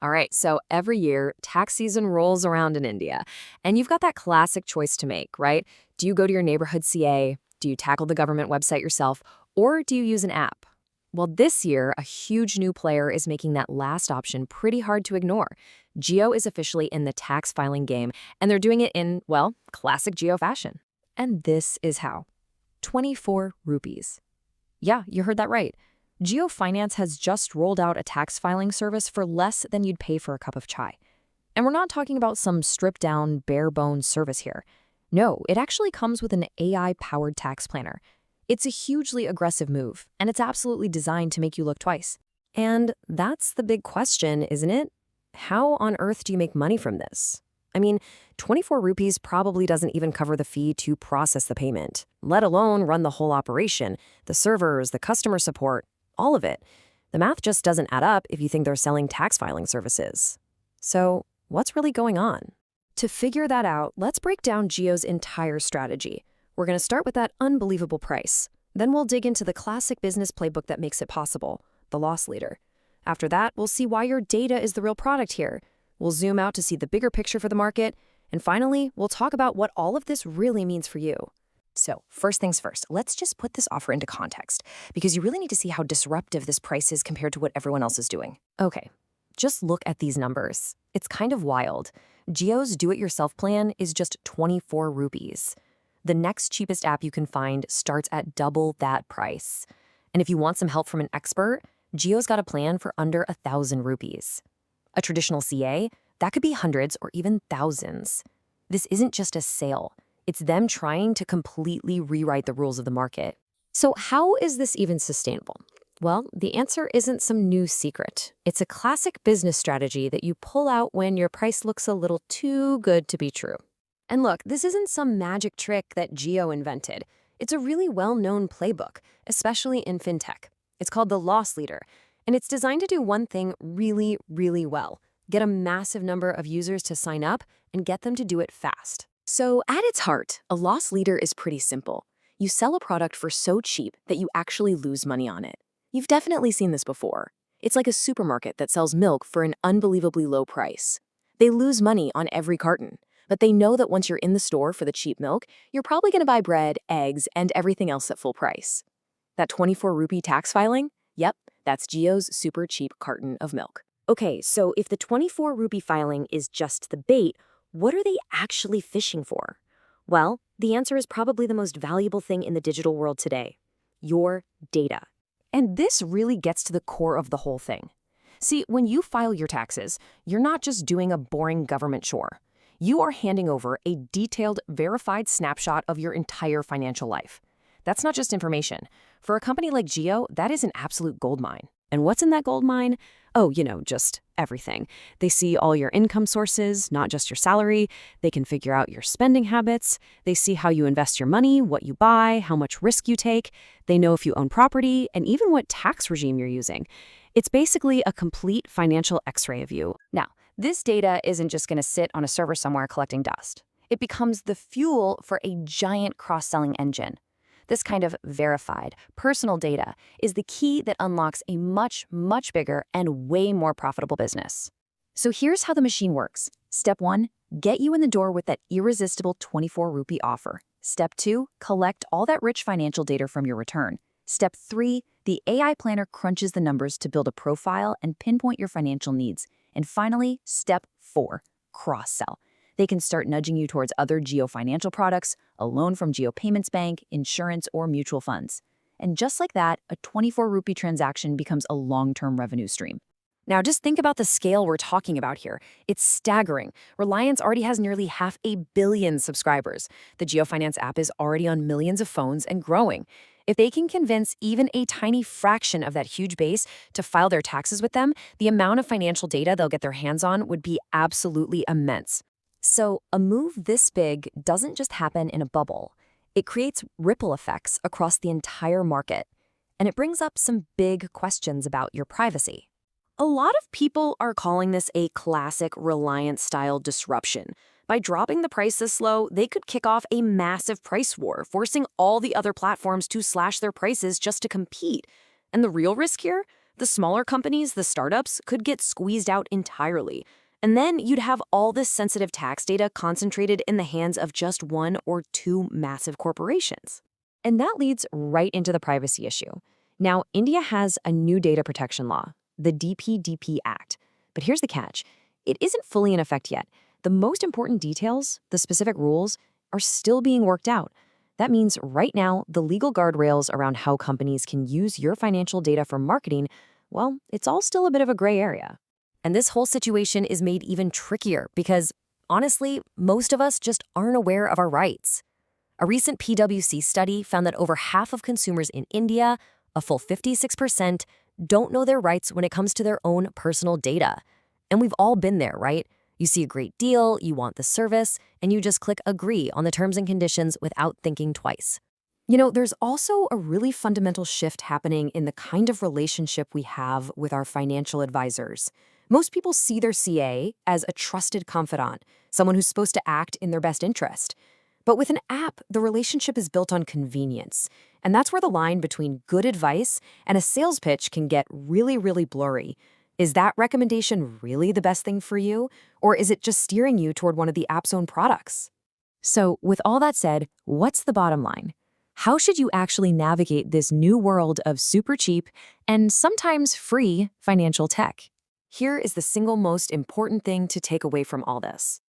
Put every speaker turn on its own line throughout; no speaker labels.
All right, so every year, tax season rolls around in India, and you've got that classic choice to make, right? Do you go to your neighborhood CA? Do you tackle the government website yourself? Or do you use an app? Well, this year, a huge new player is making that last option pretty hard to ignore. Jio is officially in the tax filing game, and they're doing it in, well, classic Jio fashion. And this is how. 24 rupees. Yeah, you heard that right. JioFinance has just rolled out a tax filing service for less than you'd pay for a cup of chai. And we're not talking about some stripped-down, bare-bones service here. No, it actually comes with an AI-powered tax planner. It's a hugely aggressive move, and it's absolutely designed to make you look twice. And that's the big question, isn't it? How on earth do you make money from this? I mean, 24 rupees probably doesn't even cover the fee to process the payment, let alone run the whole operation, the servers, the customer support, all of it. The math just doesn't add up if you think they're selling tax filing services. So, what's really going on? To figure that out, let's break down Jio's entire strategy. We're going to start with that unbelievable price. Then we'll dig into the classic business playbook that makes it possible, the loss leader. After that, we'll see why your data is the real product here. We'll zoom out to see the bigger picture for the market. And finally, we'll talk about what all of this really means for you. So, first things first, let's just put this offer into context, because you really need to see how disruptive this price is compared to what everyone else is doing. Okay, just look at these numbers. It's kind of wild. Jio's do-it-yourself plan is just 24 rupees. The next cheapest app you can find starts at double that price. And if you want some help from an expert, Jio's got a plan for under 1,000 rupees. A traditional CA, that could be hundreds or even thousands. This isn't just a sale. It's them trying to completely rewrite the rules of the market. So how is this even sustainable? Well, the answer isn't some new secret. It's a classic business strategy that you pull out when your price looks a little too good to be true. And look, this isn't some magic trick that Jio invented. It's a really well-known playbook, especially in fintech. It's called the loss leader, and it's designed to do one thing really, really well: get a massive number of users to sign up and get them to do it fast. So at its heart, a loss leader is pretty simple. You sell a product for so cheap that you actually lose money on it. You've definitely seen this before. It's like a supermarket that sells milk for an unbelievably low price. They lose money on every carton, but they know that once you're in the store for the cheap milk, you're probably going to buy bread, eggs, and everything else at full price. That 24 rupee tax filing? Yep, that's Jio's super cheap carton of milk. Okay, so if the 24 rupee filing is just the bait, what are they actually fishing for? Well, the answer is probably the most valuable thing in the digital world today: your data. And this really gets to the core of the whole thing. See, when you file your taxes, you're not just doing a boring government chore. You are handing over a detailed, verified snapshot of your entire financial life. That's not just information. For a company like Jio, that is an absolute goldmine. And what's in that gold mine? Oh, just everything. They see all your income sources, not just your salary. They can figure out your spending habits. They see how you invest your money, what you buy, how much risk you take. They know if you own property, and even what tax regime you're using. It's basically a complete financial X-ray of you. Now, this data isn't just going to sit on a server somewhere collecting dust. It becomes the fuel for a giant cross-selling engine. This kind of verified, personal data is the key that unlocks a much, much bigger and way more profitable business. So here's how the machine works. Step 1, get you in the door with that irresistible 24 rupee offer. Step 2, collect all that rich financial data from your return. Step 3, the AI planner crunches the numbers to build a profile and pinpoint your financial needs. And finally, step 4, cross-sell. They can start nudging you towards other Jio financial products, a loan from Jio Payments Bank, insurance, or mutual funds. And just like that, a 24 rupee transaction becomes a long-term revenue stream. Now, just think about the scale we're talking about here. It's staggering. Reliance already has nearly 500 million subscribers. The JioFinance app is already on millions of phones and growing. If they can convince even a tiny fraction of that huge base to file their taxes with them, the amount of financial data they'll get their hands on would be absolutely immense. So a move this big doesn't just happen in a bubble. It creates ripple effects across the entire market. And it brings up some big questions about your privacy. A lot of people are calling this a classic Reliance-style disruption. By dropping the price this low, they could kick off a massive price war, forcing all the other platforms to slash their prices just to compete. And the real risk here? The smaller companies, the startups, could get squeezed out entirely. And then you'd have all this sensitive tax data concentrated in the hands of just one or two massive corporations. And that leads right into the privacy issue. Now, India has a new data protection law, the DPDP Act. But here's the catch. It isn't fully in effect yet. The most important details, the specific rules, are still being worked out. That means right now, the legal guardrails around how companies can use your financial data for marketing, well, it's all still a bit of a gray area. And this whole situation is made even trickier because, honestly, most of us just aren't aware of our rights. A recent PwC study found that over half of consumers in India, a full 56%, don't know their rights when it comes to their own personal data. And we've all been there, right? You see a great deal, you want the service, and you just click agree on the terms and conditions without thinking twice. There's also a really fundamental shift happening in the kind of relationship we have with our financial advisors. Most people see their CA as a trusted confidant, someone who's supposed to act in their best interest. But with an app, the relationship is built on convenience. And that's where the line between good advice and a sales pitch can get really, really blurry. Is that recommendation really the best thing for you? Or is it just steering you toward one of the app's own products? So, with all that said, what's the bottom line? How should you actually navigate this new world of super cheap and sometimes free financial tech? Here is the single most important thing to take away from all this.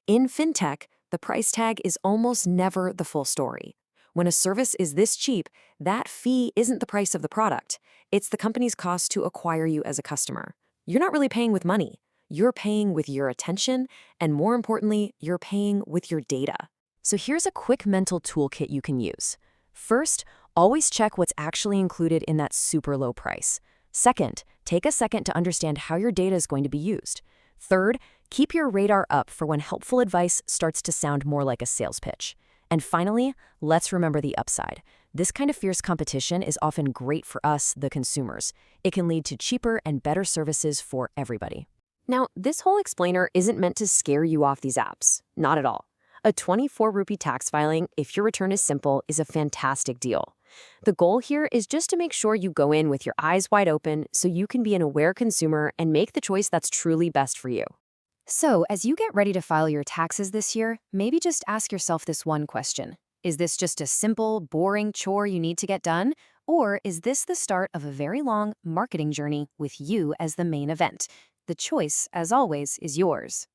In fintech, the price tag is almost never the full story. When a service is this cheap, that fee isn't the price of the product. It's the company's cost to acquire you as a customer. You're not really paying with money. You're paying with your attention, and more importantly, you're paying with your data. So here's a quick mental toolkit you can use. First, always check what's actually included in that super low price. Second, take a second to understand how your data is going to be used. Third, keep your radar up for when helpful advice starts to sound more like a sales pitch. And finally, let's remember the upside. This kind of fierce competition is often great for us, the consumers. It can lead to cheaper and better services for everybody. Now, this whole explainer isn't meant to scare you off these apps. Not at all. A 24 rupee tax filing, if your return is simple, is a fantastic deal. The goal here is just to make sure you go in with your eyes wide open so you can be an aware consumer and make the choice that's truly best for you. So, as you get ready to file your taxes this year, maybe just ask yourself this one question. Is this just a simple, boring chore you need to get done? Or is this the start of a very long marketing journey with you as the main event? The choice, as always, is yours.